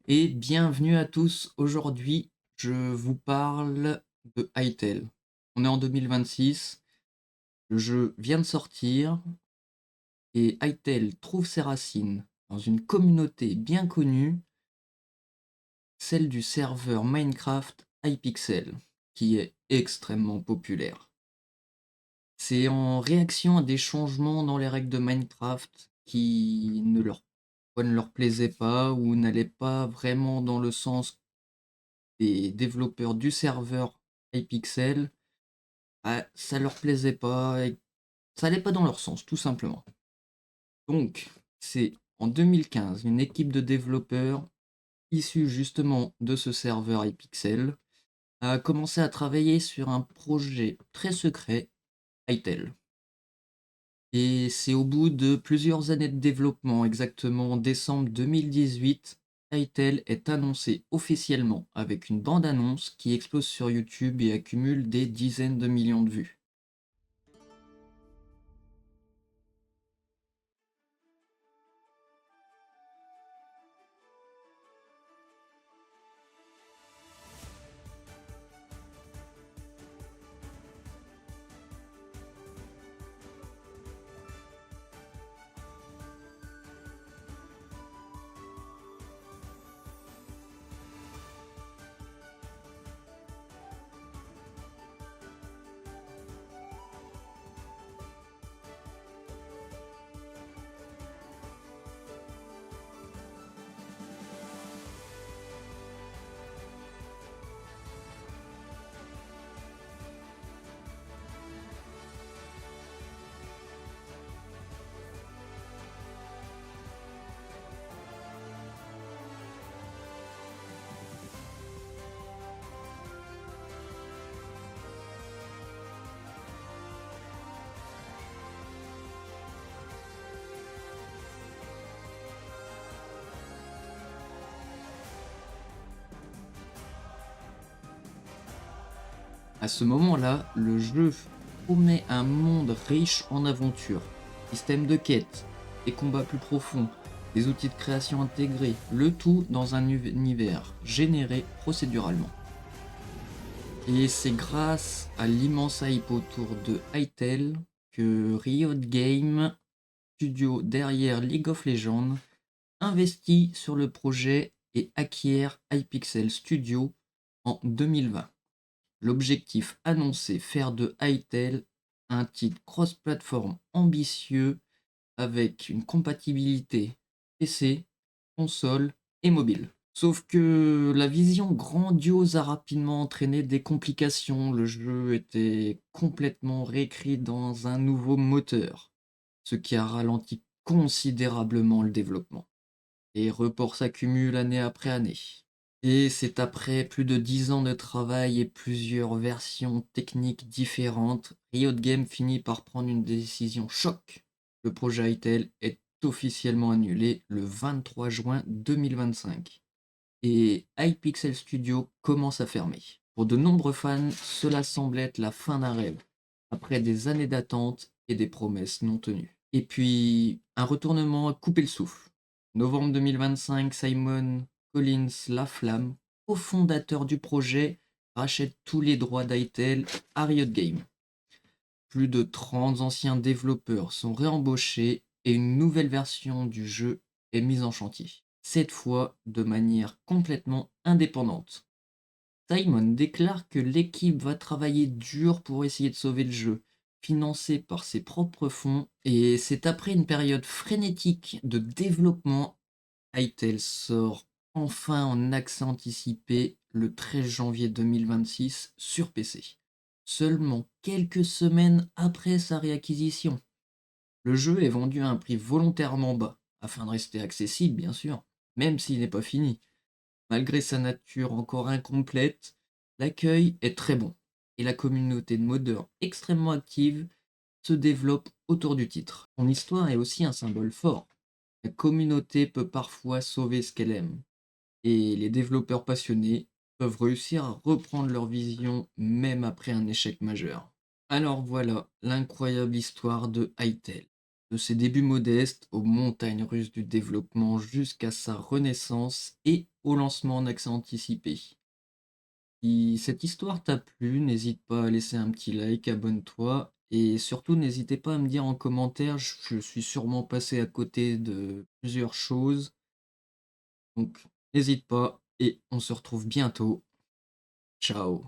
Et bienvenue à tous. Aujourd'hui, je vous parle de Hytale. On est en 2026, le jeu vient de sortir et Hytale trouve ses racines dans une communauté bien connue, celle du serveur Minecraft Hypixel, qui est extrêmement populaire. C'est en réaction à des changements dans les règles de Minecraft qui ne leur plaisaient pas ou n'allaient pas vraiment dans le sens des développeurs du serveur Hypixel, ça leur plaisait pas et ça allait pas dans leur sens, tout simplement. Donc, c'est en 2015 une équipe de développeurs issue justement de ce serveur Hypixel a commencé à travailler sur un projet très secret, Hytale. Et c'est au bout de plusieurs années de développement, exactement en décembre 2018, Hytale est annoncé officiellement avec une bande-annonce qui explose sur YouTube et accumule des dizaines de millions de vues. À ce moment-là, le jeu promet un monde riche en aventures, système de quêtes, des combats plus profonds, des outils de création intégrés, le tout dans un univers généré procéduralement. Et c'est grâce à l'immense hype autour de Hytale que Riot Games, studio derrière League of Legends, investit sur le projet et acquiert Hypixel Studio en 2020. L'objectif annoncé, faire de Hytale un titre cross-platform ambitieux avec une compatibilité PC, console et mobile. Sauf que la vision grandiose a rapidement entraîné des complications. Le jeu était complètement réécrit dans un nouveau moteur, ce qui a ralenti considérablement le développement. Les reports s'accumulent année après année. Et c'est après plus de 10 ans de travail et plusieurs versions techniques différentes, Riot Games finit par prendre une décision choc. Le projet Hytale est officiellement annulé le 23 juin 2025. Et Hypixel Studio commence à fermer. Pour de nombreux fans, cela semble être la fin d'un rêve, après des années d'attente et des promesses non tenues. Et puis, un retournement a coupé le souffle. Novembre 2025, Simon Collins Laflamme, cofondateur du projet, rachète tous les droits d'Hytale à Riot Games. Plus de 30 anciens développeurs sont réembauchés et une nouvelle version du jeu est mise en chantier. Cette fois de manière complètement indépendante. Simon déclare que l'équipe va travailler dur pour essayer de sauver le jeu, financé par ses propres fonds, et c'est après une période frénétique de développement, Hytale sort enfin en accès anticipé le 13 janvier 2026 sur PC, seulement quelques semaines après sa réacquisition. Le jeu est vendu à un prix volontairement bas, afin de rester accessible bien sûr, même s'il n'est pas fini. Malgré sa nature encore incomplète, l'accueil est très bon et la communauté de modeurs extrêmement active se développe autour du titre. Son histoire est aussi un symbole fort. La communauté peut parfois sauver ce qu'elle aime, et les développeurs passionnés peuvent réussir à reprendre leur vision même après un échec majeur. Alors voilà l'incroyable histoire de Hytale, de ses débuts modestes aux montagnes russes du développement jusqu'à sa renaissance et au lancement en accès anticipé. Si cette histoire t'a plu, n'hésite pas à laisser un petit like, abonne-toi et surtout n'hésitez pas à me dire en commentaire, je suis sûrement passé à côté de plusieurs choses, donc n'hésite pas et on se retrouve bientôt. Ciao.